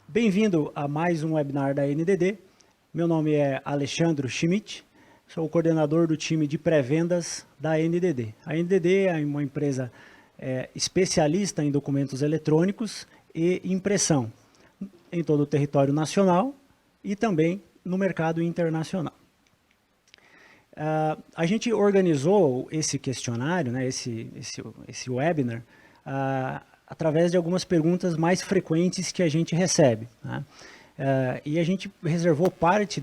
Bem-vindo a mais um webinar da NDD. Meu nome é Alexandre Schmidt, sou o coordenador do time de pré-vendas da NDD. A NDD é uma empresa especialista em documentos eletrônicos e impressão em todo o território nacional e também no mercado internacional. A gente organizou esse questionário, né, esse webinar, através de algumas perguntas mais frequentes que a gente recebe, né? E a gente reservou parte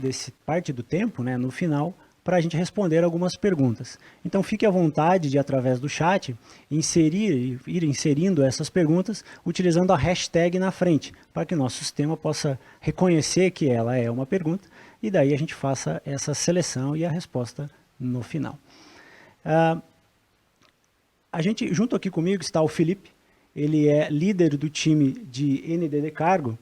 do tempo, né, no final, para a gente responder algumas perguntas. Então fique à vontade de, através do chat, ir inserindo essas perguntas, utilizando a hashtag na frente, para que o nosso sistema possa reconhecer que ela é uma pergunta, e daí a gente faça essa seleção e a resposta no final. Junto aqui comigo está o Felipe, ele é líder do time de NDD Cargo.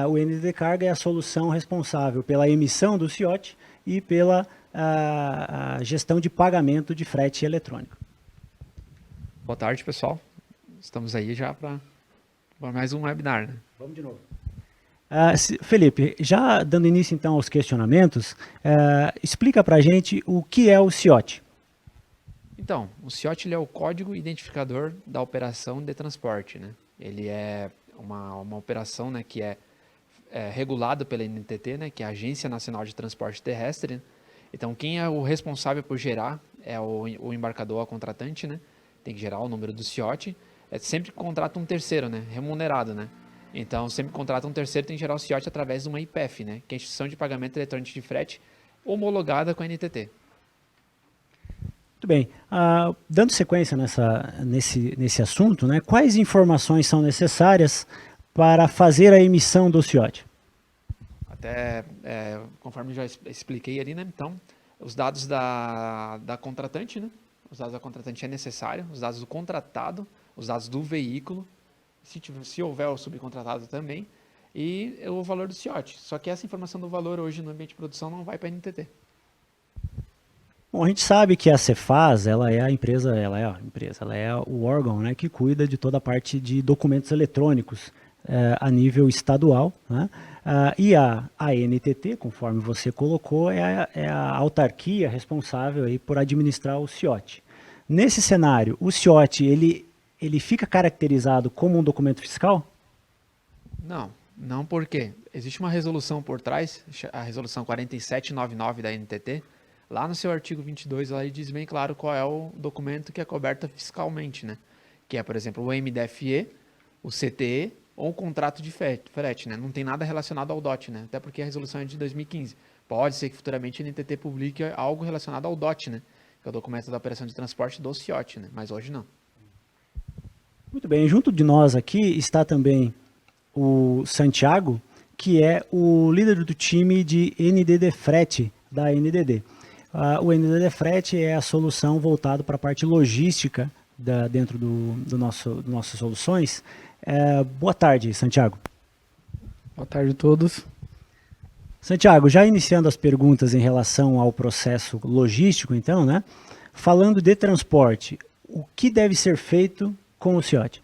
O NDD Cargo é a solução responsável pela emissão do CIOT e pela a gestão de pagamento de frete eletrônico. Boa tarde, pessoal. Estamos aí já para mais um webinar, né? Vamos de novo. Felipe, já dando início então aos questionamentos, explica para a gente o que é o CIOT. Então, o CIOT ele é o código identificador da operação de transporte, né? Ele é uma operação, né, que é regulada pela NTT, né, que é a Agência Nacional de Transporte Terrestre, né? Então, quem é o responsável por gerar é o embarcador, a contratante, né? Tem que gerar o número do CIOT. Sempre que contrata um terceiro, né? Remunerado, né? Então, sempre que contrata um terceiro, tem que gerar o CIOT através de uma IPF, né? Que é a Instituição de Pagamento Eletrônico de Frete, homologada com a NTT. Muito bem. Dando sequência nesse assunto, né? Quais informações são necessárias para fazer a emissão do CIOT? Até, conforme já expliquei ali, né? Então, os dados da contratante, né? Os dados da contratante é necessário, os dados do contratado, os dados do veículo, se houver o subcontratado também, e o valor do CIOT. Só que essa informação do valor hoje no ambiente de produção não vai para a NTT. Bom, a gente sabe que a Cefaz, ela é o órgão, né, que cuida de toda a parte de documentos eletrônicos a nível estadual, né? E a NTT, conforme você colocou, é a autarquia responsável aí por administrar o CIOT. Nesse cenário, o CIOT, ele fica caracterizado como um documento fiscal? Não porque existe uma resolução por trás, a resolução 4799 da NTT, lá no seu artigo 22, ela diz bem claro qual é o documento que é coberto fiscalmente, né? Que é, por exemplo, o MDFE, o CTE ou o contrato de frete, né? Não tem nada relacionado ao DOT, né? Até porque a resolução é de 2015. Pode ser que futuramente a NTT publique algo relacionado ao DOT, né? Que é o documento da operação de transporte do CIOT, né? Mas hoje não. Muito bem, junto de nós aqui está também o Santiago, que é o líder do time de NDD Frete da NDD. O NDD Frete é a solução voltada para a parte logística dentro do nossas soluções. Boa tarde, Santiago. Boa tarde a todos. Santiago, já iniciando as perguntas em relação ao processo logístico, então, né? Falando de transporte, o que deve ser feito com o CIOT?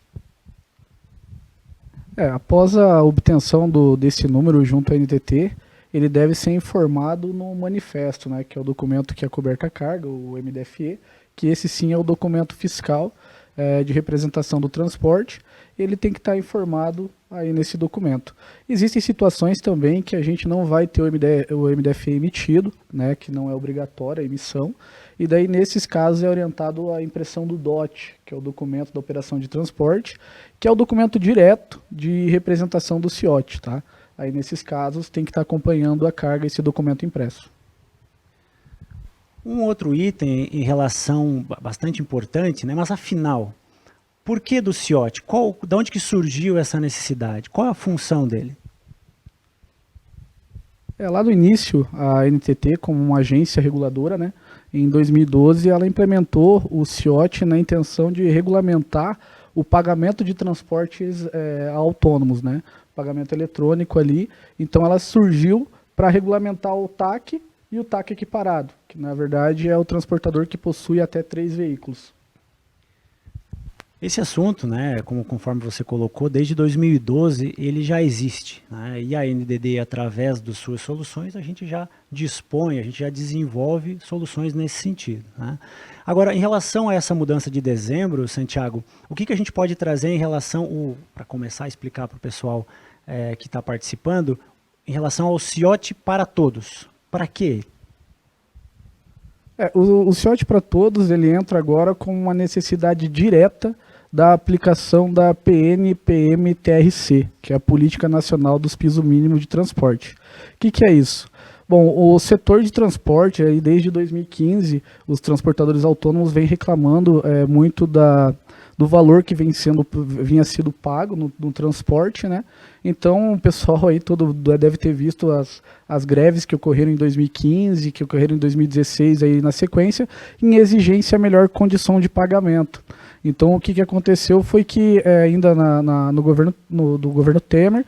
Após a obtenção desse número junto à NTT, ele deve ser informado no manifesto, né, que é o documento que é coberto a carga, o MDFE, que esse sim é o documento fiscal de representação do transporte. Ele tem que estar informado aí nesse documento. Existem situações também que a gente não vai ter o MDFE emitido, né, que não é obrigatória a emissão, e daí nesses casos é orientado a impressão do DOT, que é o documento da operação de transporte, que é o documento direto de representação do CIOT, tá? Aí nesses casos tem que estar acompanhando a carga esse documento impresso. Um outro item em relação bastante importante, né, mas afinal, por que do CIOT? De onde que surgiu essa necessidade? Qual é a função dele? Lá no início, a NTT, como uma agência reguladora, né, em 2012, ela implementou o CIOT na intenção de regulamentar o pagamento de transportes autônomos, né, pagamento eletrônico ali. Então ela surgiu para regulamentar o TAC e o TAC equiparado, que na verdade é o transportador que possui até 3 veículos. Esse assunto, né, conforme você colocou, desde 2012 ele já existe, né, e a NDD, através das suas soluções, a gente já dispõe, a gente já desenvolve soluções nesse sentido, né. Agora, em relação a essa mudança de dezembro, Santiago, o que a gente pode trazer em relação, para começar a explicar para o pessoal que está participando, em relação ao CIOT para todos? Para quê? O CIOT para todos, ele entra agora com uma necessidade direta da aplicação da PNPM-TRC, que é a Política Nacional dos Pisos Mínimos de Transporte. O que é isso? Bom, o setor de transporte, aí, desde 2015, os transportadores autônomos vêm reclamando muito do valor que vinha sido pago no transporte, né? Então, o pessoal aí todo deve ter visto as greves que ocorreram em 2015, que ocorreram em 2016 aí na sequência, em exigência a melhor condição de pagamento. Então, o que aconteceu foi que ainda no governo Temer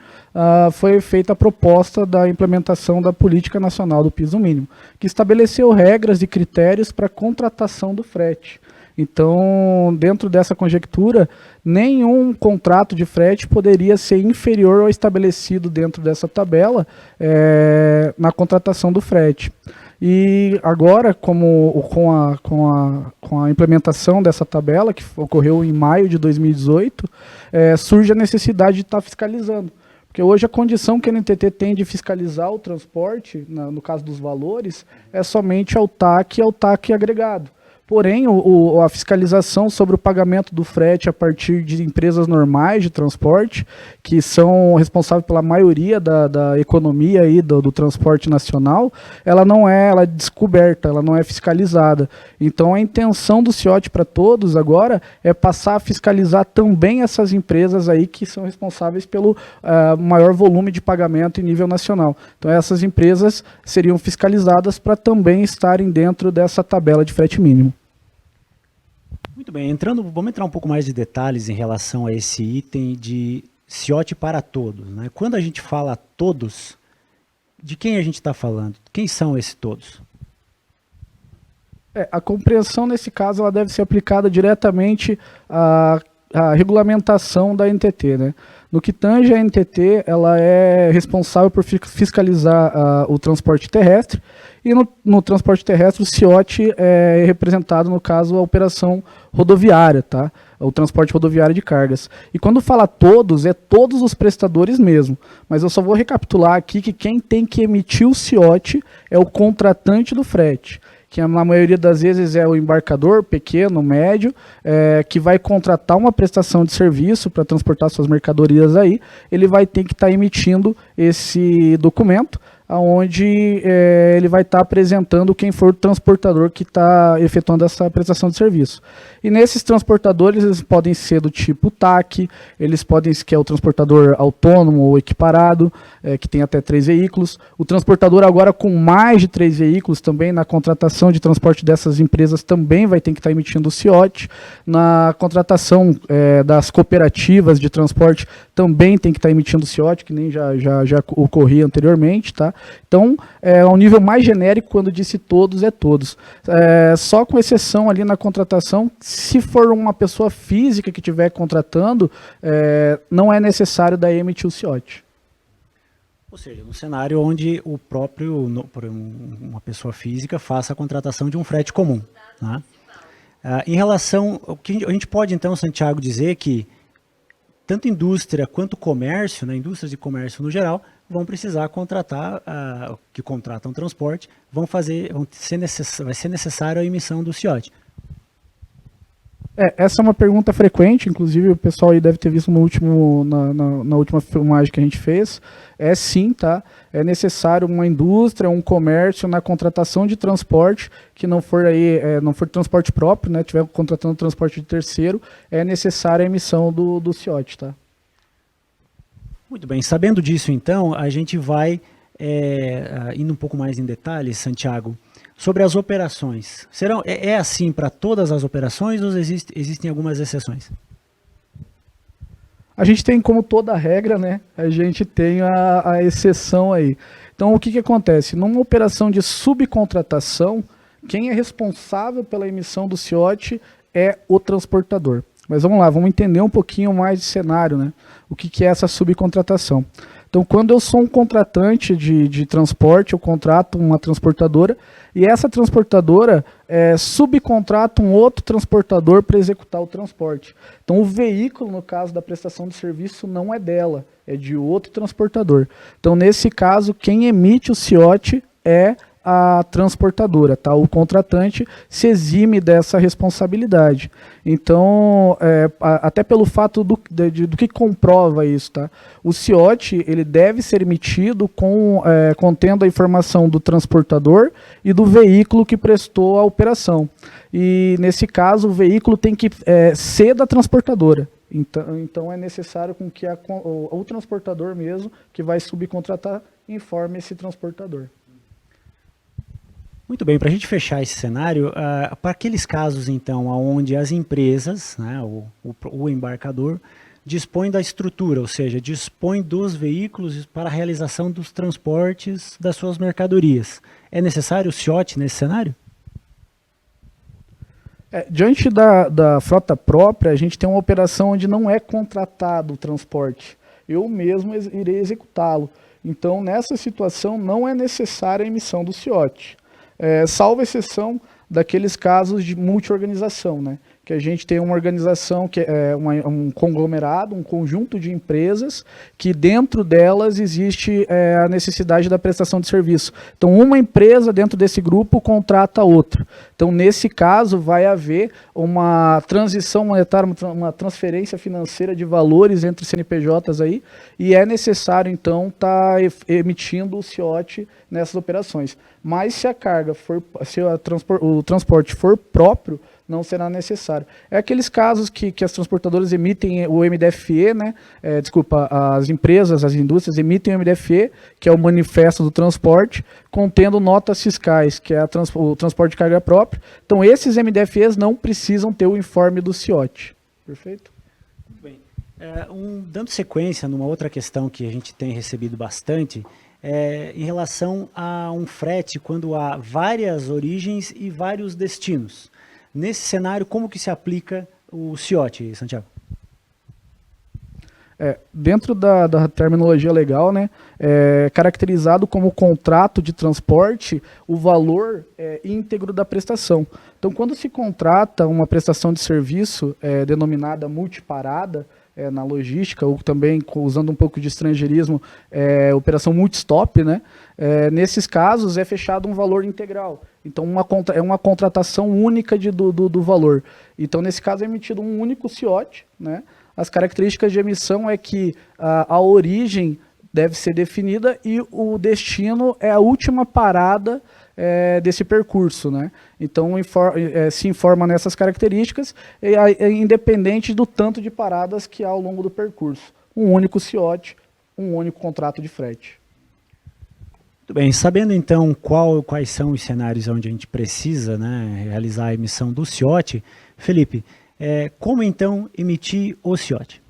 foi feita a proposta da implementação da Política Nacional do Piso Mínimo, que estabeleceu regras e critérios para a contratação do frete. Então, dentro dessa conjectura, nenhum contrato de frete poderia ser inferior ao estabelecido dentro dessa tabela na contratação do frete. E agora, com a implementação dessa tabela, que ocorreu em maio de 2018, surge a necessidade de estar fiscalizando. Porque hoje a condição que a NTT tem de fiscalizar o transporte, no caso dos valores, é somente ao TAC e ao TAC agregado. Porém, a fiscalização sobre o pagamento do frete a partir de empresas normais de transporte, que são responsáveis pela maioria da economia aí do transporte nacional, ela é descoberta, ela não é fiscalizada. Então, a intenção do CIOT para todos agora é passar a fiscalizar também essas empresas aí que são responsáveis pelo maior volume de pagamento em nível nacional. Então, essas empresas seriam fiscalizadas para também estarem dentro dessa tabela de frete mínimo. Muito bem, vamos entrar um pouco mais de detalhes em relação a esse item de CIOT para todos, né? Quando a gente fala todos, de quem a gente está falando? Quem são esses todos? A compreensão nesse caso ela deve ser aplicada diretamente à regulamentação da NTT, né? No que tange a NTT, ela é responsável por fiscalizar o transporte terrestre, e no transporte terrestre o CIOT é representado, no caso, a operação rodoviária, tá? O transporte rodoviário de cargas. E quando fala todos, é todos os prestadores mesmo. Mas eu só vou recapitular aqui que quem tem que emitir o CIOT é o contratante do frete, que na maioria das vezes é o embarcador, pequeno, médio, que vai contratar uma prestação de serviço para transportar suas mercadorias aí, ele vai ter que estar emitindo esse documento, onde ele vai estar apresentando quem for o transportador que está efetuando essa prestação de serviço. E nesses transportadores, eles podem ser do tipo TAC, eles podem ser, que é o transportador autônomo ou equiparado, que tem até 3 veículos. O transportador agora com mais de 3 veículos também, na contratação de transporte dessas empresas, também vai ter que estar emitindo o CIOT. Na contratação das cooperativas de transporte, também tem que estar emitindo o CIOT, que nem já ocorria anteriormente, tá? Então, ao nível mais genérico, quando disse todos, é todos. Só com exceção ali na contratação, se for uma pessoa física que estiver contratando, não é necessário daí emitir o CIOT. Ou seja, no cenário onde uma pessoa física faça a contratação de um frete comum, né? Em relação, o que a gente pode então, Santiago, dizer que tanto indústria quanto comércio, né, indústrias de comércio no geral, vão precisar contratar, que contratam transporte, vai ser necessário a emissão do CIOT. Essa é uma pergunta frequente, inclusive o pessoal aí deve ter visto na última filmagem que a gente fez. Sim, tá? É necessário uma indústria, um comércio na contratação de transporte, que não for transporte próprio, né? Estiver contratando transporte de terceiro, é necessária a emissão do CIOT, tá? Muito bem, sabendo disso então, a gente vai indo um pouco mais em detalhes, Santiago, sobre as operações. É assim para todas as operações ou existem algumas exceções? A gente tem, como toda regra, né? A gente tem a exceção aí. Então, o que acontece? Numa operação de subcontratação, quem é responsável pela emissão do CIOT é o transportador. Mas vamos lá, vamos entender um pouquinho mais de cenário, né? O que é essa subcontratação. Então, quando eu sou um contratante de transporte, eu contrato uma transportadora e essa transportadora subcontrata um outro transportador para executar o transporte. Então, o veículo, no caso da prestação de serviço, não é dela, é de outro transportador. Então, nesse caso, quem emite o CIOT é a transportadora, tá? O contratante se exime dessa responsabilidade. Então, até pelo fato do que comprova isso, tá? O CIOT, ele deve ser emitido contendo a informação do transportador e do veículo que prestou a operação. E, nesse caso, o veículo tem que ser da transportadora. Então é necessário com que o transportador mesmo, que vai subcontratar, informe esse transportador. Muito bem, para a gente fechar esse cenário, para aqueles casos, então, onde as empresas, né, o embarcador, dispõe da estrutura, ou seja, dispõe dos veículos para a realização dos transportes das suas mercadorias. É necessário o CIOT nesse cenário? Diante da frota própria, a gente tem uma operação onde não é contratado o transporte. Eu mesmo irei executá-lo. Então, nessa situação, não é necessária a emissão do CIOT. Salvo exceção daqueles casos de multi-organização, né? Que a gente tem uma organização que é um conglomerado, um conjunto de empresas, que dentro delas existe a necessidade da prestação de serviço. Então, uma empresa dentro desse grupo contrata outra. Então, nesse caso, vai haver uma transição monetária, uma transferência financeira de valores entre CNPJs aí, e é necessário, então, estar emitindo o CIOT nessas operações. Mas se a carga o transporte for próprio, não será necessário. É aqueles casos que as transportadoras emitem o MDFE, né? As empresas, as indústrias emitem o MDFE, que é o Manifesto do Transporte, contendo notas fiscais, que é o transporte de carga própria. Então, esses MDFEs não precisam ter o informe do CIOT. Perfeito? Muito bem. Dando sequência numa outra questão que a gente tem recebido bastante, em relação a um frete quando há várias origens e vários destinos. Nesse cenário, como que se aplica o CIOT, Santiago? Dentro da terminologia legal, né, caracterizado como contrato de transporte o valor íntegro da prestação. Então, quando se contrata uma prestação de serviço denominada multiparada, na logística, ou também usando um pouco de estrangeirismo, operação multistop, né? Nesses casos é fechado um valor integral. Então é uma contratação única do valor. Então, nesse caso, é emitido um único CIOT, né? As características de emissão é que a origem deve ser definida e o destino é a última parada desse percurso, né? Então se informa nessas características, independente do tanto de paradas que há ao longo do percurso. Um único CIOT, um único contrato de frete. Muito bem, sabendo então quais são os cenários onde a gente precisa, né, realizar a emissão do CIOT, Felipe, como então emitir o CIOT?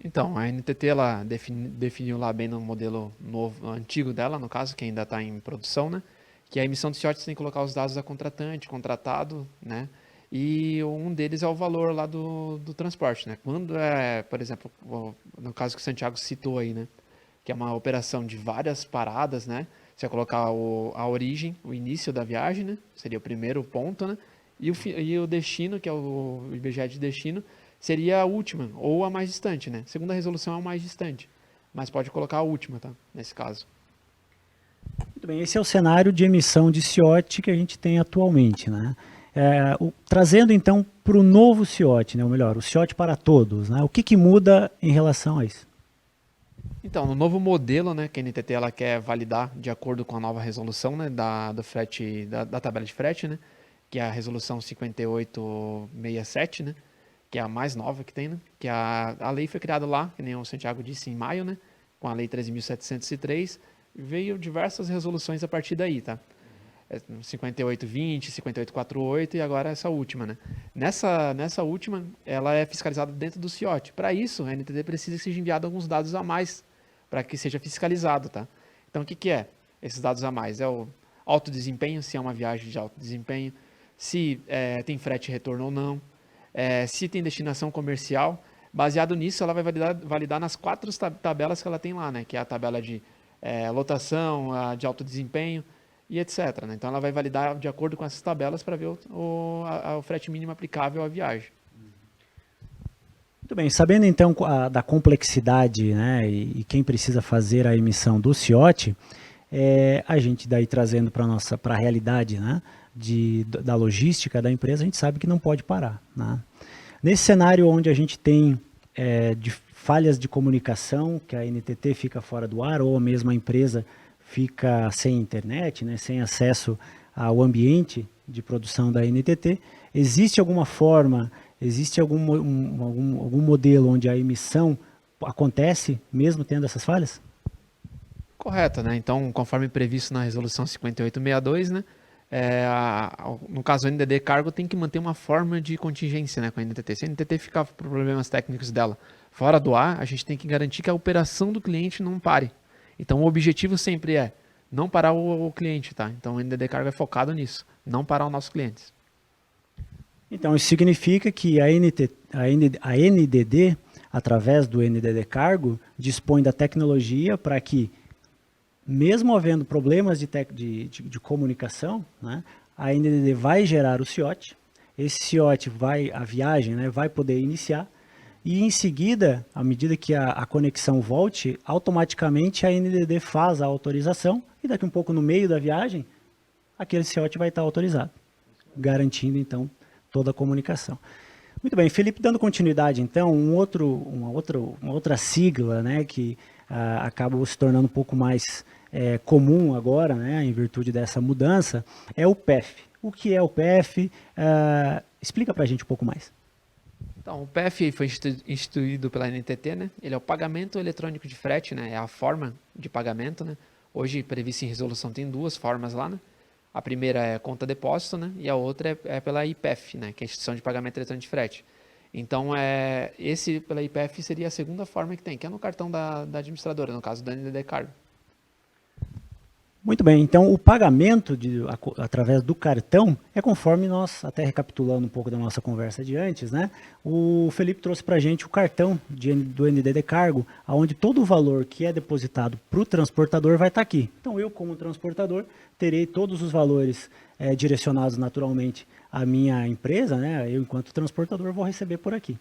Então, a NTT ela definiu lá bem no modelo novo, antigo dela, no caso, que ainda está em produção, né? Que a emissão do CIOT você tem que colocar os dados da contratante, contratado, né? E um deles é o valor lá do transporte, né? Quando por exemplo, no caso que o Santiago citou aí, né? Que é uma operação de várias paradas, né? Você vai colocar a origem, o início da viagem, né? Seria o primeiro ponto, né? E o destino, que é o IBGE de destino, seria a última, ou a mais distante, né? Segunda resolução é a mais distante, mas pode colocar a última, tá? Nesse caso. Muito bem, esse é o cenário de emissão de CIOT que a gente tem atualmente, né? Trazendo então para o novo CIOT, né? Ou melhor, o CIOT para todos, né? O que muda em relação a isso? Então, no novo modelo, né, que a NTT ela quer validar de acordo com a nova resolução, né, do frete, da tabela de frete, né, que é a resolução 5867, né, que é a mais nova que tem, né, que a lei foi criada lá, que nem o Santiago disse, em maio, né, com a lei 13.703, veio diversas resoluções a partir daí, tá? 5820, 5848 e agora essa última, né? Nessa última, ela é fiscalizada dentro do CIOT. Para isso, a NTT precisa que seja enviado alguns dados a mais para que seja fiscalizado, tá? Então, o que é esses dados a mais? É o alto desempenho, se é uma viagem de alto desempenho, se tem frete retorno ou não, se tem destinação comercial. Baseado nisso, ela vai validar nas 4 tabelas que ela tem lá, né? Que é a tabela de lotação, a de alto desempenho e etc. Né? Então, ela vai validar de acordo com essas tabelas para ver o frete mínimo aplicável à viagem. Muito bem, sabendo então da complexidade, né, e quem precisa fazer a emissão do CIOT, a gente daí trazendo para a realidade, né, da logística da empresa, a gente sabe que não pode parar. Né? Nesse cenário onde a gente tem de falhas de comunicação, que a NTT fica fora do ar, ou mesmo a empresa fica sem internet, né, sem acesso ao ambiente de produção da NTT, existe alguma forma, existe algum modelo onde a emissão acontece mesmo tendo essas falhas? Correto, né? Então, conforme previsto na resolução 5862, né? No caso do NDD Cargo, tem que manter uma forma de contingência, né, com a NTT. Se a NTT ficar por problemas técnicos dela fora do ar, a gente tem que garantir que a operação do cliente não pare. Então, o objetivo sempre é não parar o cliente, tá? Então, o NDD Cargo é focado nisso, não parar os nossos clientes. Então, isso significa que a NDD, através do NDD Cargo, dispõe da tecnologia para que, mesmo havendo problemas de comunicação, né, a NDD vai gerar o CIOT, esse CIOT a viagem, né, vai poder iniciar, e em seguida, à medida que a conexão volte, automaticamente a NDD faz a autorização, e daqui um pouco no meio da viagem, aquele CIOT vai estar autorizado, garantindo então toda a comunicação. Muito bem, Felipe, dando continuidade então, uma outra sigla, né, que acaba se tornando um pouco mais comum agora, né, em virtude dessa mudança, é o PEF. O que é o PEF? Explica para a gente um pouco mais. Então, o PEF foi instituído pela NTT, né? Ele é o pagamento eletrônico de frete, né? É a forma de pagamento, né? Hoje, previsto em resolução, tem 2 formas lá, né? A primeira é conta depósito, né? E a outra é pela IPEF, né? Que é a instituição de pagamento eletrônico de frete. Então, esse pela IPEF seria a segunda forma que tem, que é no cartão da administradora, no caso do NDD Cargo. Muito bem, então o pagamento através do cartão é conforme nós, até recapitulando um pouco da nossa conversa de antes, né? O Felipe trouxe para a gente o cartão do NDD Cargo, onde todo o valor que é depositado para o transportador vai estar aqui. Então eu, como transportador, terei todos os valores direcionados naturalmente à minha empresa, né? Eu, enquanto transportador, vou receber por aqui.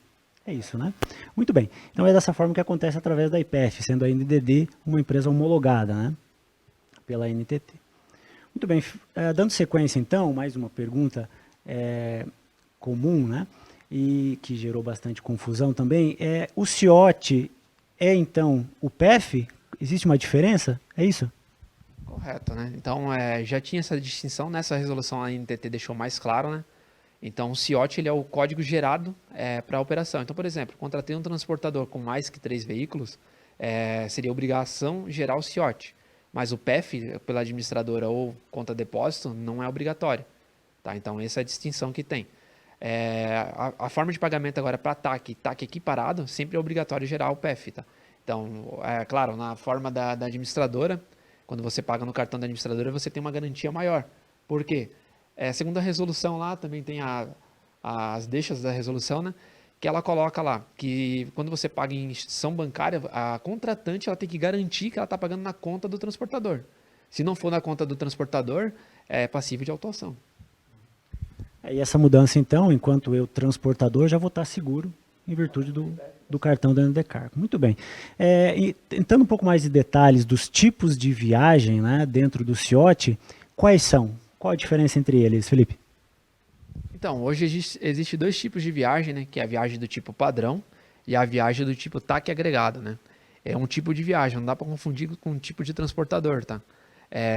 É isso, né? Muito bem, então é dessa forma que acontece através da IPEF, sendo a NDD uma empresa homologada, né? Pela NTT. Muito bem, dando sequência então, mais uma pergunta comum, né, e que gerou bastante confusão também, o CIOT é então o PEF? Existe uma diferença? É isso? Correto, né? Então, já tinha essa distinção, nessa resolução a NTT deixou mais claro, né? Então, o CIOT ele é o código gerado para a operação. Então, por exemplo, contratei um transportador com mais que 3 veículos, seria obrigação gerar o CIOT. Mas o PEF, pela administradora ou conta depósito, não é obrigatório. Tá? Então, essa é a distinção que tem. A forma de pagamento agora para TAC equiparado, sempre é obrigatório gerar o PEF. Tá? Então, claro, na forma da administradora, quando você paga no cartão da administradora, você tem uma garantia maior. Por quê? Segundo a resolução lá, também tem as deixas da resolução, né? Que ela coloca lá que quando você paga em instituição bancária, a contratante ela tem que garantir que ela está pagando na conta do transportador. Se não for na conta do transportador, é passível de autuação. E essa mudança, então, enquanto eu transportador, já vou estar seguro em virtude do cartão da NDD Cargo. Muito bem. Entrando um pouco mais de detalhes dos tipos de viagem, né, dentro do CIOT, quais são? Qual a diferença entre eles, Felipe? Então, hoje existe 2 tipos de viagem, né? Que é a viagem do tipo padrão e a viagem do tipo TAC agregado, né? É um tipo de viagem, não dá para confundir com um tipo de transportador, tá?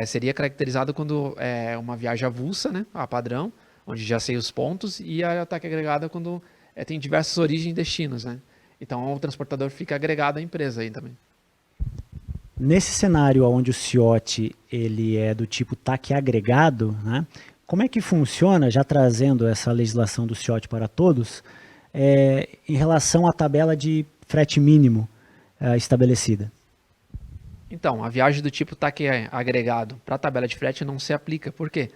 Seria caracterizado quando é uma viagem avulsa, né? A padrão, onde já sei os pontos, e a TAC agregada quando tem diversas origens e destinos, né? Então, o transportador fica agregado à empresa aí também. Nesse cenário onde o CIOT ele é do tipo TAC agregado, né? Como é que funciona, já trazendo essa legislação do CIOT para todos, em relação à tabela de frete mínimo estabelecida? Então, a viagem do tipo TAC agregado para a tabela de frete não se aplica. Por quê?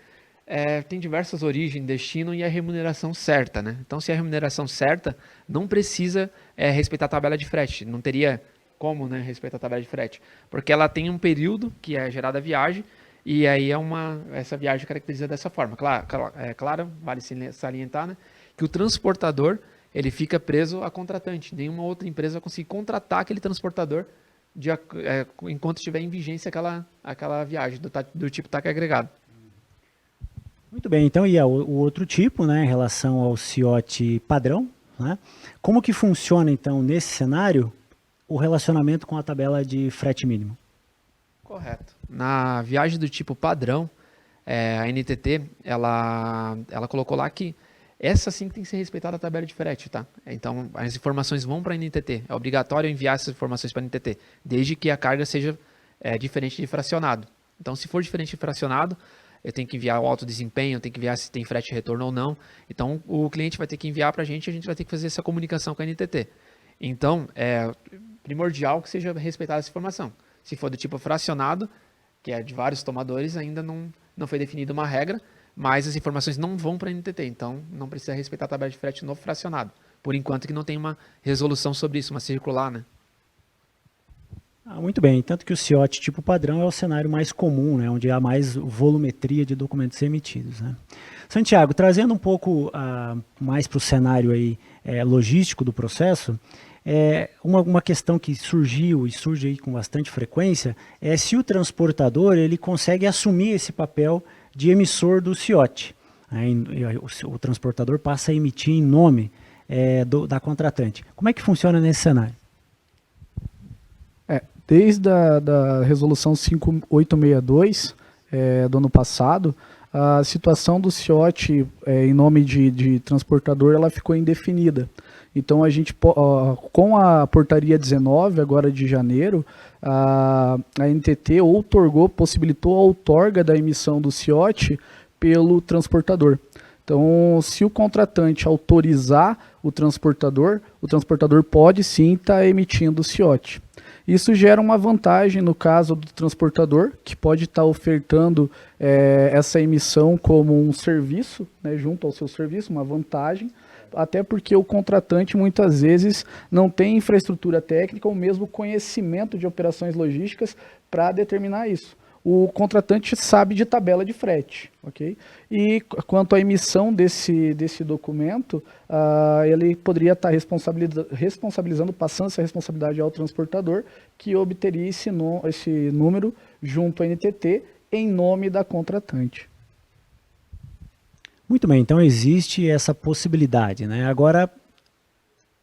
tem diversas origens, destino e a remuneração certa, né? Então, se é a remuneração certa, não precisa respeitar a tabela de frete. Não teria como, né, respeitar a tabela de frete. Porque ela tem um período que é gerada a viagem, e aí essa viagem caracteriza dessa forma. Claro, vale salientar, né, que o transportador ele fica preso a contratante. Nenhuma outra empresa vai conseguir contratar aquele transportador enquanto estiver em vigência aquela viagem do tipo TAC agregado. Muito bem, então e o outro tipo, né, em relação ao CIOT padrão, né, como que funciona então nesse cenário o relacionamento com a tabela de frete mínimo? Correto. Na viagem do tipo padrão, a NTT ela colocou lá que essa sim tem que ser respeitada a tabela de frete, tá? Então as informações vão para a NTT. É obrigatório enviar essas informações para a NTT, desde que a carga seja diferente de fracionado. Então, se for diferente de fracionado, eu tenho que enviar o alto desempenho, eu tenho que enviar se tem frete retorno ou não. Então, o cliente vai ter que enviar para a gente vai ter que fazer essa comunicação com a NTT. Então, é primordial que seja respeitada essa informação. Se for do tipo fracionado, que é de vários tomadores, ainda não foi definida uma regra, mas as informações não vão para a NTT, então não precisa respeitar a tabela de frete no fracionado. Por enquanto que não tem uma resolução sobre isso, uma circular, né? Muito bem, tanto que o CIOT tipo padrão é o cenário mais comum, né, onde há mais volumetria de documentos emitidos, né. Santiago, trazendo um pouco mais para o cenário aí, logístico do processo, uma questão que surgiu e surge aí com bastante frequência é se o transportador ele consegue assumir esse papel de emissor do CIOT. O transportador passa a emitir em nome da contratante. Como é que funciona nesse cenário? Desde da resolução 5862 do ano passado, a situação do CIOT em nome de transportador ela ficou indefinida. Então, a gente, com a portaria 19, agora de janeiro, a NTT possibilitou a outorga da emissão do CIOT pelo transportador. Então, se o contratante autorizar o transportador pode sim estar emitindo o CIOT. Isso gera uma vantagem no caso do transportador, que pode estar ofertando essa emissão como um serviço, né, junto ao seu serviço, uma vantagem, até porque o contratante muitas vezes não tem infraestrutura técnica ou mesmo conhecimento de operações logísticas para determinar isso. O contratante sabe de tabela de frete, ok? E quanto à emissão desse documento, ele poderia estar responsabilizando, passando essa responsabilidade ao transportador, que obteria esse número junto à NTT em nome da contratante. Muito bem, então existe essa possibilidade, né? Agora,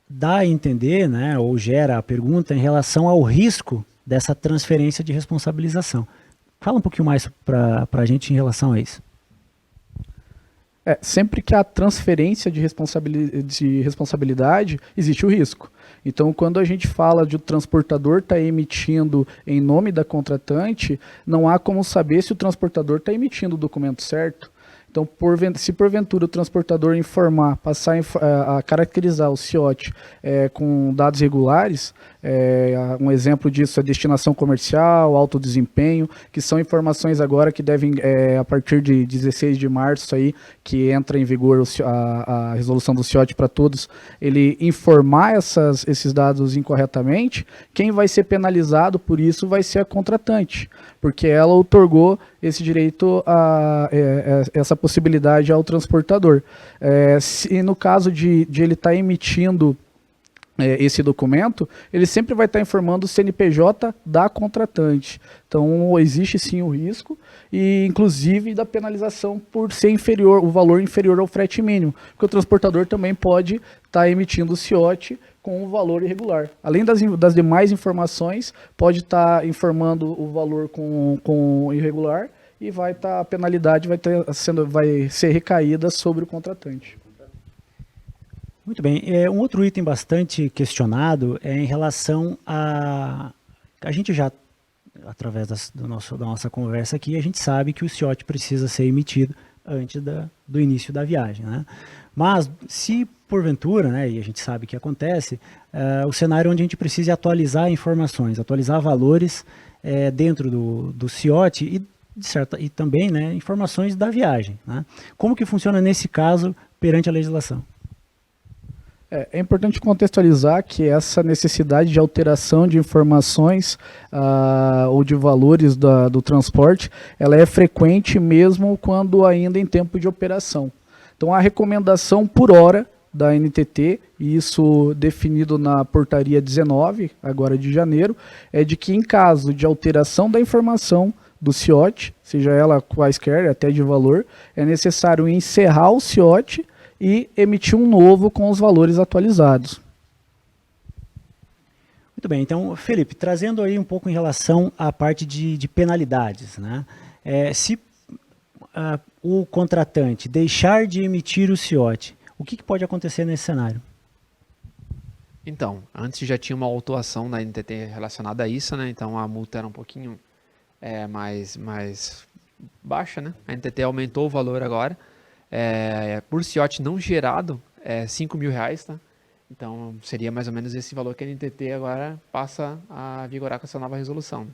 dá a entender, né, ou gera a pergunta em relação ao risco dessa transferência de responsabilização. Fala um pouquinho mais para a gente em relação a isso. Sempre que há transferência de responsabilidade, existe o risco. Então, quando a gente fala de o transportador estar emitindo em nome da contratante, não há como saber se o transportador está emitindo o documento certo. Então, se porventura o transportador passar a caracterizar o CIOT com dados regulares, um exemplo disso é destinação comercial, alto desempenho, que são informações agora que devem, a partir de 16 de março, aí, que entra em vigor a resolução do CIOT para todos, ele informar esses dados incorretamente, quem vai ser penalizado por isso vai ser a contratante, porque ela outorgou esse direito, essa possibilidade ao transportador. Se no caso de ele estar emitindo esse documento, ele sempre vai estar informando o CNPJ da contratante. Então, existe sim o risco, e inclusive da penalização por ser o valor inferior ao frete mínimo, porque o transportador também pode estar emitindo o CIOT com um valor irregular. Além das demais informações, pode estar informando o valor com irregular, e a penalidade vai ser recaída sobre o contratante. Muito bem. Um outro item bastante questionado é em relação a gente já, através da nossa conversa aqui, a gente sabe que o CIOT precisa ser emitido antes do início da viagem, né? Mas, se porventura, né, e a gente sabe que acontece, o cenário onde a gente precisa atualizar informações, atualizar valores dentro do CIOT, e e também, né, informações da viagem, né? Como que funciona nesse caso perante a legislação? É importante contextualizar que essa necessidade de alteração de informações ou de valores do transporte, ela é frequente mesmo quando ainda em tempo de operação. Então, a recomendação por hora da NTT, e isso definido na portaria 19, agora de janeiro, é de que em caso de alteração da informação do CIOT, seja ela quaisquer, até de valor, é necessário encerrar o CIOT e emitir um novo com os valores atualizados. Muito bem, então, Felipe, trazendo aí um pouco em relação à parte de penalidades, né? Se o contratante deixar de emitir o CIOT, o que pode acontecer nesse cenário? Então, antes já tinha uma autuação da NTT relacionada a isso, né? Então a multa era um pouquinho mais baixa, né? A NTT aumentou o valor agora. Por CIOT não gerado, R$ 5.000, tá? Então seria mais ou menos esse valor que a NTT agora passa a vigorar com essa nova resolução.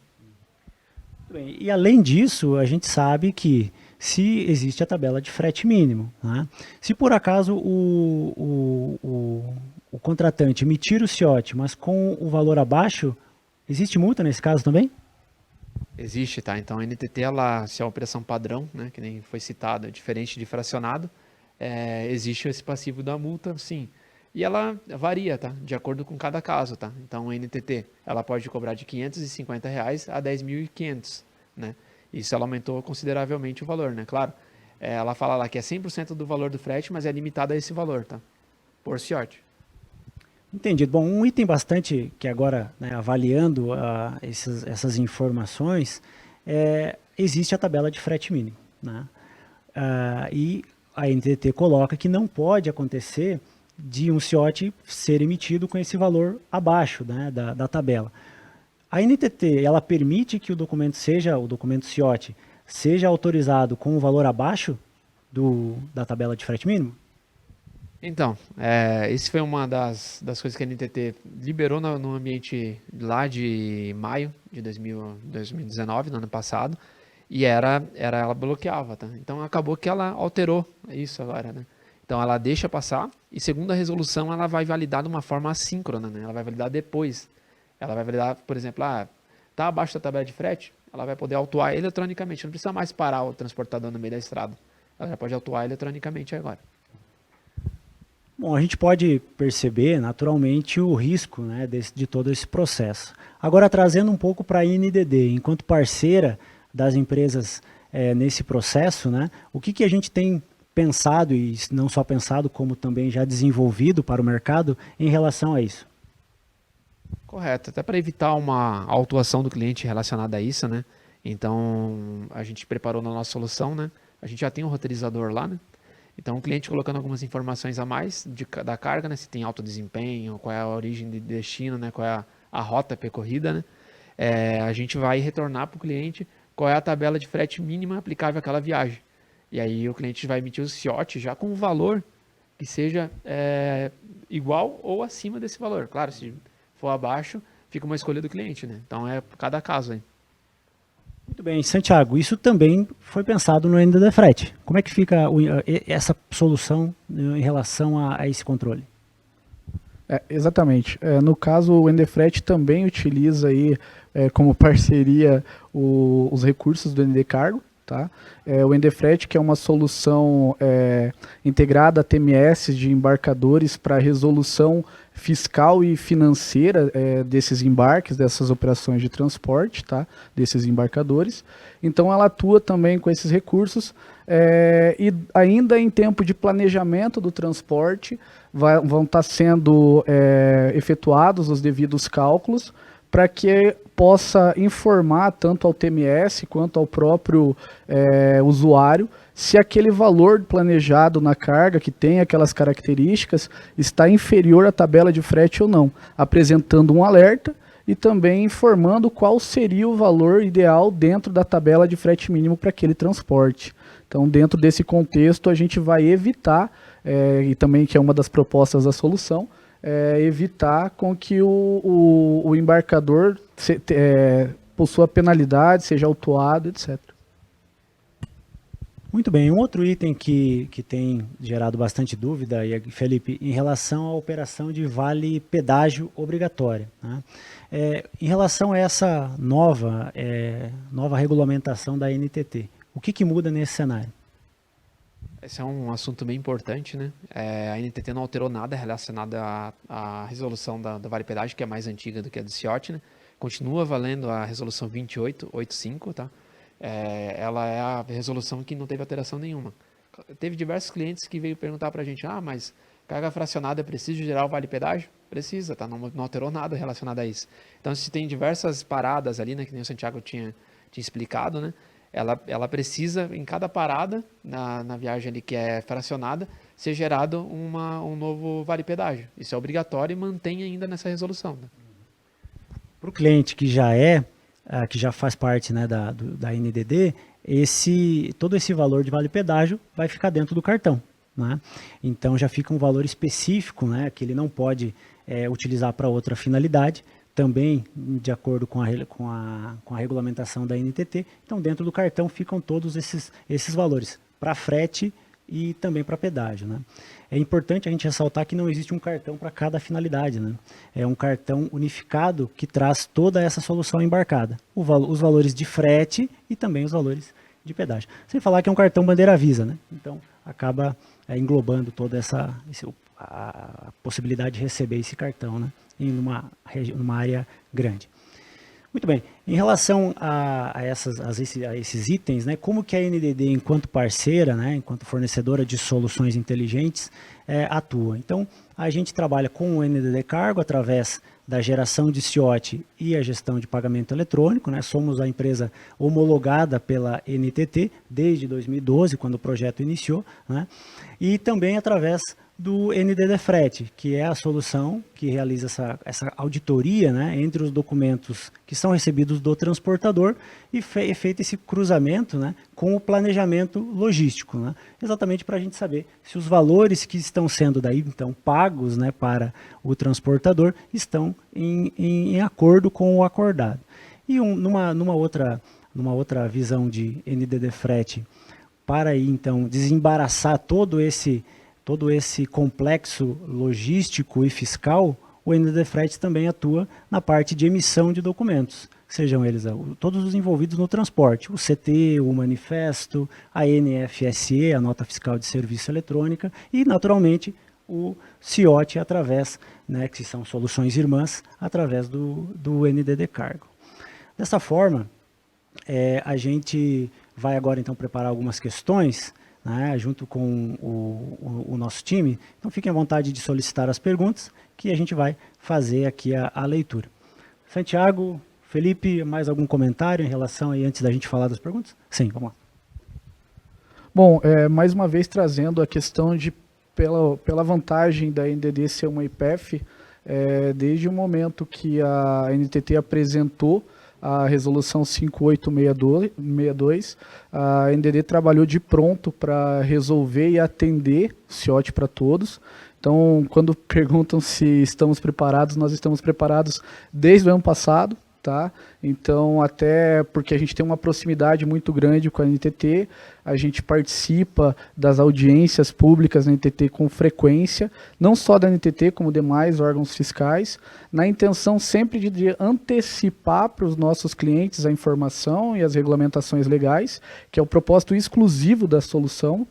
Bem, e além disso, a gente sabe que se existe a tabela de frete mínimo, né? Se por acaso o contratante emitir o CIOT, mas com o valor abaixo, existe multa nesse caso também? Existe, tá? Então a NTT, ela, se é uma operação padrão, né, que nem foi citado, diferente de fracionado, existe esse passivo da multa, sim. E ela varia, tá? De acordo com cada caso, tá? Então a NTT, ela pode cobrar de R$ 550 a 10.500, né? Isso ela aumentou consideravelmente o valor, né? Claro, ela fala lá que é 100% do valor do frete, mas é limitado a esse valor, tá? Por CIOT. Entendido. Bom, um item bastante que agora, né, avaliando essas informações, existe a tabela de frete mínimo, né? E a NTT coloca que não pode acontecer de um CIOT ser emitido com esse valor abaixo, né, da tabela. A NTT, ela permite que o documento CIOT seja autorizado com um valor abaixo da tabela de frete mínimo? Então, isso foi uma das coisas que a NTT liberou no ambiente lá de maio de 2019, no ano passado, e ela bloqueava, tá? Então acabou que ela alterou isso agora, né? Então ela deixa passar e segundo a resolução ela vai validar de uma forma assíncrona, né? Ela vai validar depois. Ela vai validar, por exemplo, tá abaixo da tabela de frete, ela vai poder autuar eletronicamente, não precisa mais parar o transportador no meio da estrada. Ela já pode autuar eletronicamente agora. Bom, a gente pode perceber naturalmente o risco, né, de todo esse processo. Agora, trazendo um pouco para a INDD, enquanto parceira das empresas nesse processo, né, o que a gente tem pensado, e não só pensado, como também já desenvolvido para o mercado em relação a isso? Correto, até para evitar uma autuação do cliente relacionada a isso, né? Então, a gente preparou na nossa solução, né? A gente já tem um roteirizador lá, né? Então, o cliente colocando algumas informações a mais da carga, né? Se tem alto desempenho, qual é a origem de destino, né? Qual é a rota percorrida, né? A gente vai retornar para o cliente qual é a tabela de frete mínima aplicável àquela viagem. E aí o cliente vai emitir o CIOT já com um valor que seja igual ou acima desse valor. Claro, se for abaixo, fica uma escolha do cliente, né? Então é cada caso aí. Muito bem, Santiago, isso também foi pensado no NDD Frete. Como é que fica essa solução em relação a esse controle? Exatamente. No caso, o NDFret também utiliza aí, como parceria os recursos do ND Cargo. Tá? O NDFret, que é uma solução integrada a TMS de embarcadores para resolução fiscal e financeira desses embarques, dessas operações de transporte, tá? Desses embarcadores. Então ela atua também com esses recursos e ainda em tempo de planejamento do transporte vão estar sendo efetuados os devidos cálculos para que possa informar tanto ao TMS quanto ao próprio usuário se aquele valor planejado na carga, que tem aquelas características, está inferior à tabela de frete ou não, apresentando um alerta e também informando qual seria o valor ideal dentro da tabela de frete mínimo para aquele transporte. Então, dentro desse contexto, a gente vai evitar, e também que é uma das propostas da solução, evitar com que o embarcador possua penalidade, seja autuado, etc. Muito bem, um outro item que tem gerado bastante dúvida, e Felipe, em relação à operação de vale pedágio obrigatória, né? Em relação a essa nova regulamentação da NTT, o que muda nesse cenário? Esse é um assunto bem importante, né? A NTT não alterou nada relacionado à resolução do Vale Pedágio, que é mais antiga do que a do CIOT, né? Continua valendo a resolução 2885, tá? Ela é a resolução que não teve alteração nenhuma. Teve diversos clientes que veio perguntar para a gente, mas carga fracionada precisa gerar o Vale Pedágio? Precisa, tá? Não alterou nada relacionado a isso. Então, se tem diversas paradas ali, né, que nem o Santiago tinha explicado, né? Ela precisa, em cada parada, na viagem ali que é fracionada, ser gerado um novo Vale Pedágio. Isso é obrigatório e mantém ainda nessa resolução, né? Para o cliente que já faz parte, né, da NDD, todo esse valor de vale pedágio vai ficar dentro do cartão, né? Então já fica um valor específico, né, que ele não pode utilizar para outra finalidade, também de acordo com a regulamentação da NTT. Então dentro do cartão ficam todos esses valores para frete e também para pedágio, né? É importante a gente ressaltar que não existe um cartão para cada finalidade, né? É um cartão unificado que traz toda essa solução embarcada. Os valores de frete e também os valores de pedágio. Sem falar que é um cartão bandeira Visa, né? Então acaba englobando toda a possibilidade de receber esse cartão, né, em numa área grande. Muito bem, em relação a esses itens, né, como que a NDD, enquanto parceira, né, enquanto fornecedora de soluções inteligentes, atua? Então, a gente trabalha com o NDD Cargo através da geração de CIOT e a gestão de pagamento eletrônico, né? Somos a empresa homologada pela NTT desde 2012, quando o projeto iniciou, né? E também através do NDD Frete, que é a solução que realiza essa auditoria, né, entre os documentos que são recebidos do transportador e feito esse cruzamento, né, com o planejamento logístico, né, exatamente para a gente saber se os valores que estão sendo daí então pagos, né, para o transportador estão em acordo com o acordado. E numa outra visão de NDD Frete, para aí então desembaraçar todo esse complexo logístico e fiscal, o NDD Frete também atua na parte de emissão de documentos, sejam eles todos os envolvidos no transporte, o CT, o manifesto, a NFSE, a Nota Fiscal de Serviço Eletrônica, e, naturalmente, o CIOT através, né, que são soluções irmãs, através do NDD Cargo. Dessa forma, a gente vai agora, então, preparar algumas questões, né, junto com o nosso time. Então fiquem à vontade de solicitar as perguntas, que a gente vai fazer aqui a leitura. Santiago, Felipe, mais algum comentário em relação aí, antes da gente falar das perguntas? Sim, vamos lá. Bom, mais uma vez trazendo a questão de, pela vantagem da NDD ser uma IPEF, desde o momento que a NTT apresentou a resolução 5862, a NDD trabalhou de pronto para resolver e atender o CIOT para todos. Então, quando perguntam se estamos preparados, nós estamos preparados desde o ano passado, tá? Então, até porque a gente tem uma proximidade muito grande com a NTT, a gente participa das audiências públicas na NTT com frequência, não só da NTT, como demais órgãos fiscais, na intenção sempre de antecipar para os nossos clientes a informação e as regulamentações legais, que é o propósito exclusivo da solução.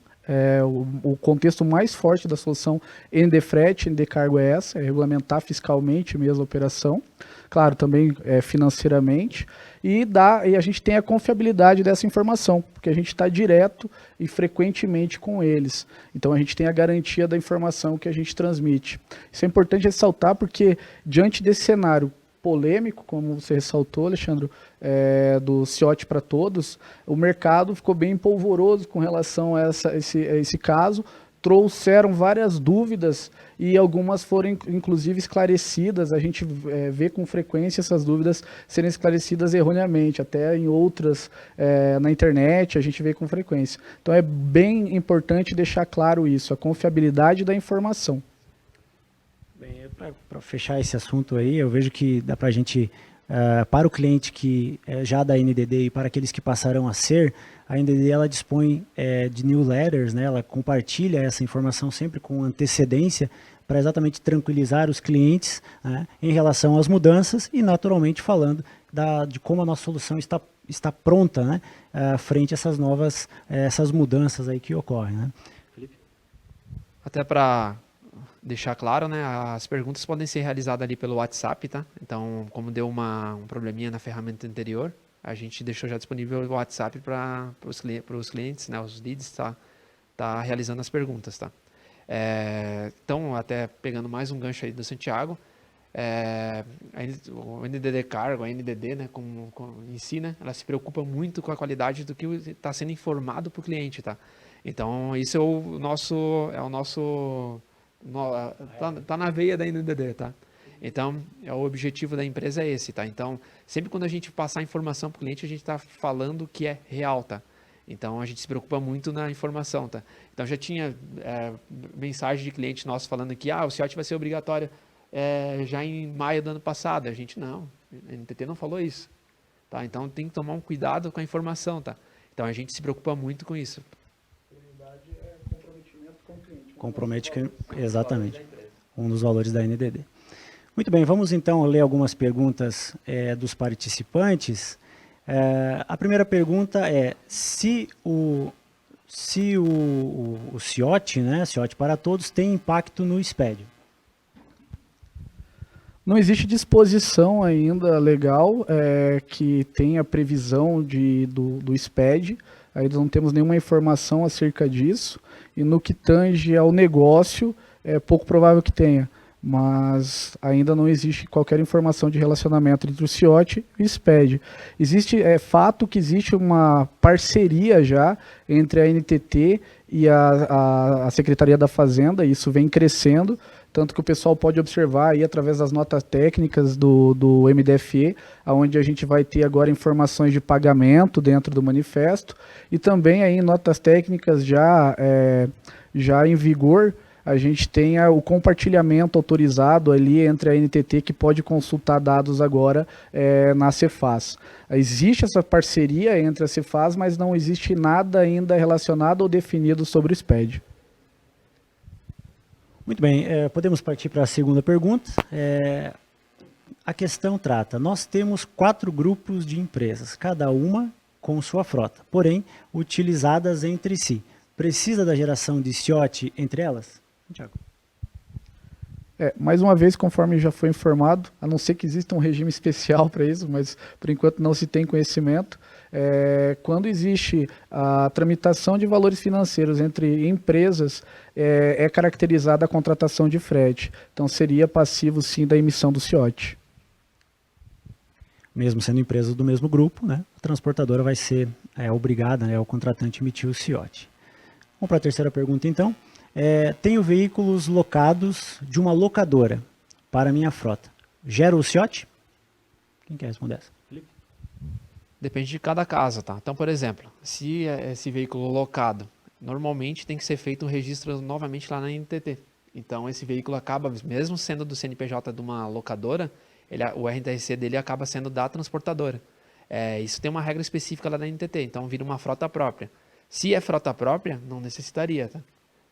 O contexto mais forte da solução ND Frete, ND Cargo é regulamentar fiscalmente mesmo a operação, claro, também financeiramente, e a gente tem a confiabilidade dessa informação, porque a gente está direto e frequentemente com eles. Então a gente tem a garantia da informação que a gente transmite. Isso é importante ressaltar porque, diante desse cenário polêmico, como você ressaltou, Alexandre, do CIOT para todos, o mercado ficou bem polvoroso com relação a esse caso, trouxeram várias dúvidas e algumas foram inclusive esclarecidas. A gente vê com frequência essas dúvidas serem esclarecidas erroneamente, até em outras na internet a gente vê com frequência. Então é bem importante deixar claro isso, a confiabilidade da informação. Bem, para fechar esse assunto aí, eu vejo que dá para a gente para o cliente que já da NDD e para aqueles que passarão a ser, a NDD ela dispõe de newsletters, né? Ela compartilha essa informação sempre com antecedência para exatamente tranquilizar os clientes, né, em relação às mudanças e naturalmente falando de como a nossa solução está pronta, né, frente a essas mudanças aí que ocorrem, né? Até para deixar claro, né, as perguntas podem ser realizadas ali pelo WhatsApp, tá? Então, como deu um probleminha na ferramenta anterior, a gente deixou já disponível o WhatsApp para os clientes, né, os leads, tá realizando as perguntas, tá? Então, até pegando mais um gancho aí do Santiago, o NDD Cargo, a NDD, né, em si, né, ela se preocupa muito com a qualidade do que está sendo informado para o cliente, tá? Então, isso tá na veia da NDD, tá? Então, o objetivo da empresa é esse, tá? Então, sempre quando a gente passar informação para o cliente, a gente está falando que é real, tá? Então, a gente se preocupa muito na informação, tá? Então, já tinha mensagem de cliente nosso falando que o CIOT vai ser obrigatório já em maio do ano passado. A gente, não, a NTT não falou isso, tá? Então, tem que tomar um cuidado com a informação, tá? Então, a gente se preocupa muito com isso. Prioridade é comprometimento com o cliente. Compromete, exatamente, um dos valores da NDD. Muito bem, vamos então ler algumas perguntas dos participantes. A primeira pergunta é se o CIOT, né, CIOT para todos, tem impacto no SPED. Não existe disposição ainda legal que tenha previsão do SPED. Ainda não temos nenhuma informação acerca disso. E no que tange ao negócio, é pouco provável que tenha. Mas ainda não existe qualquer informação de relacionamento entre o CIOT e o SPED. É fato que existe uma parceria já entre a NTT e a Secretaria da Fazenda, e isso vem crescendo, tanto que o pessoal pode observar aí através das notas técnicas do MDFE, onde a gente vai ter agora informações de pagamento dentro do manifesto, e também aí notas técnicas já em vigor. A gente tem o compartilhamento autorizado ali entre a NTT, que pode consultar dados agora na Cefaz. Existe essa parceria entre a Cefaz, mas não existe nada ainda relacionado ou definido sobre o SPED. Muito bem, podemos partir para a segunda pergunta. A questão trata, nós temos 4 grupos de empresas, cada uma com sua frota, porém utilizadas entre si. Precisa da geração de CIOT entre elas? Tiago. Mais uma vez, conforme já foi informado, a não ser que exista um regime especial para isso, mas por enquanto não se tem conhecimento, quando existe a tramitação de valores financeiros entre empresas, é caracterizada a contratação de frete. Então seria passivo sim da emissão do CIOT. Mesmo sendo empresas do mesmo grupo, né, a transportadora vai ser obrigada, né, o contratante emitir o CIOT. Vamos para a terceira pergunta então. Tenho veículos locados de uma locadora para minha frota. Gera o CIOT? Quem quer responder essa? Felipe? Depende de cada caso, tá? Então, por exemplo, se esse veículo locado, normalmente tem que ser feito um registro novamente lá na NTT. Então, esse veículo acaba, mesmo sendo do CNPJ de uma locadora, o RTC dele acaba sendo da transportadora. Isso tem uma regra específica lá da NTT, então vira uma frota própria. Se é frota própria, não necessitaria, tá?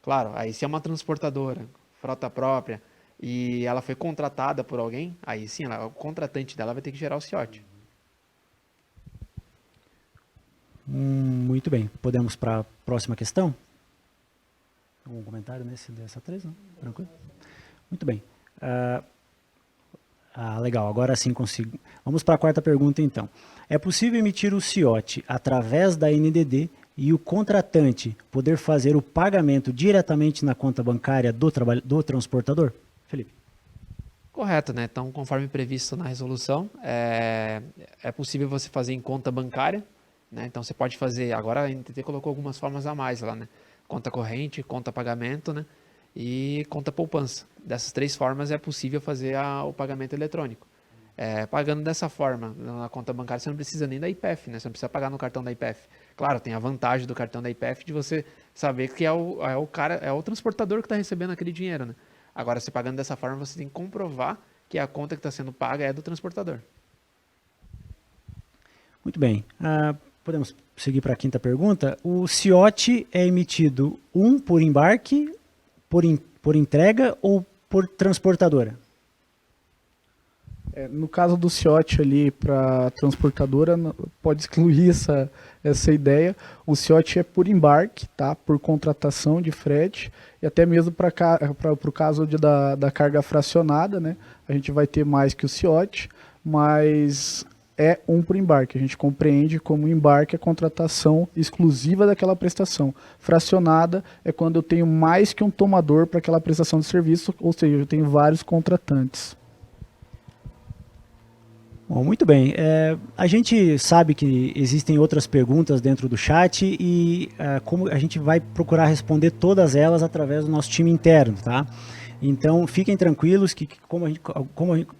Claro, aí se é uma transportadora, frota própria, e ela foi contratada por alguém, aí sim, o contratante dela vai ter que gerar o CIOT. Muito bem, podemos para a próxima questão? Algum comentário dessa 3? Não? Tranquilo? Muito bem. Legal, agora sim consigo. Vamos para a quarta pergunta então. É possível emitir o CIOT através da NDD e o contratante poder fazer o pagamento diretamente na conta bancária do transportador? Felipe. Correto, né? Então, conforme previsto na resolução, é possível você fazer em conta bancária, né? Então, você pode fazer, agora a NTT colocou algumas formas a mais lá, né? Conta corrente, conta pagamento, né? E conta poupança. Dessas 3 formas é possível fazer o pagamento eletrônico. Pagando dessa forma, na conta bancária, você não precisa nem da IPEF, né? Você não precisa pagar no cartão da IPEF. Claro, tem a vantagem do cartão da IPEF de você saber que é o transportador que está recebendo aquele dinheiro, né? Agora, você pagando dessa forma, você tem que comprovar que a conta que está sendo paga é do transportador. Muito bem. Podemos seguir para a quinta pergunta. O CIOT é emitido por embarque, por entrega ou por transportadora? No caso do CIOT ali para transportadora, pode excluir essa ideia. O CIOT é por embarque, tá? Por contratação de frete, e até mesmo para o caso da carga fracionada, né? A gente vai ter mais que o CIOT, mas é por embarque. A gente compreende como embarque a contratação exclusiva daquela prestação. Fracionada é quando eu tenho mais que um tomador para aquela prestação de serviço, ou seja, eu tenho vários contratantes. Bom, muito bem. A gente sabe que existem outras perguntas dentro do chat e como a gente vai procurar responder todas elas através do nosso time interno, tá? Então, fiquem tranquilos que como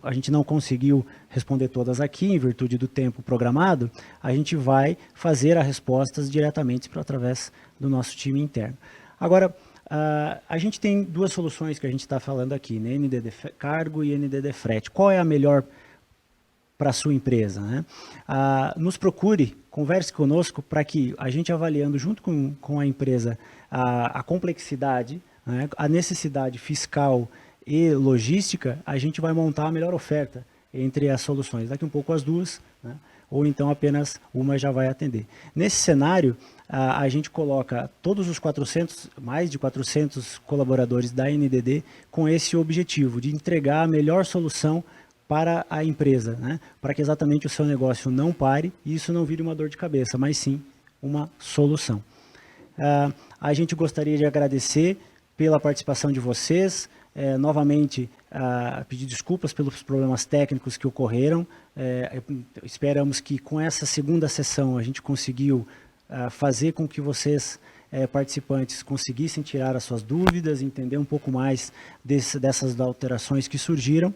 a gente não conseguiu responder todas aqui, em virtude do tempo programado, a gente vai fazer as respostas diretamente através do nosso time interno. Agora, a gente tem duas soluções que a gente está falando aqui, né? NDD Cargo e NDD Frete. Qual é a melhor para a sua empresa, né? Nos procure, converse conosco para que a gente, avaliando junto com a empresa a complexidade, né, a necessidade fiscal e logística, a gente vai montar a melhor oferta entre as soluções. Daqui um pouco as duas, né, ou então apenas uma já vai atender. Nesse cenário, a gente coloca todos os mais de 400 colaboradores da NDD com esse objetivo de entregar a melhor solução para a empresa, né? Para que exatamente o seu negócio não pare e isso não vire uma dor de cabeça, mas sim uma solução. A gente gostaria de agradecer pela participação de vocês, novamente pedir desculpas pelos problemas técnicos que ocorreram, esperamos que com essa segunda sessão a gente conseguiu fazer com que vocês, participantes, conseguissem tirar as suas dúvidas, entender um pouco mais dessas alterações que surgiram,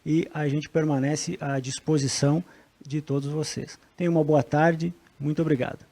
e a gente permanece à disposição de todos vocês. Tenham uma boa tarde, muito obrigado.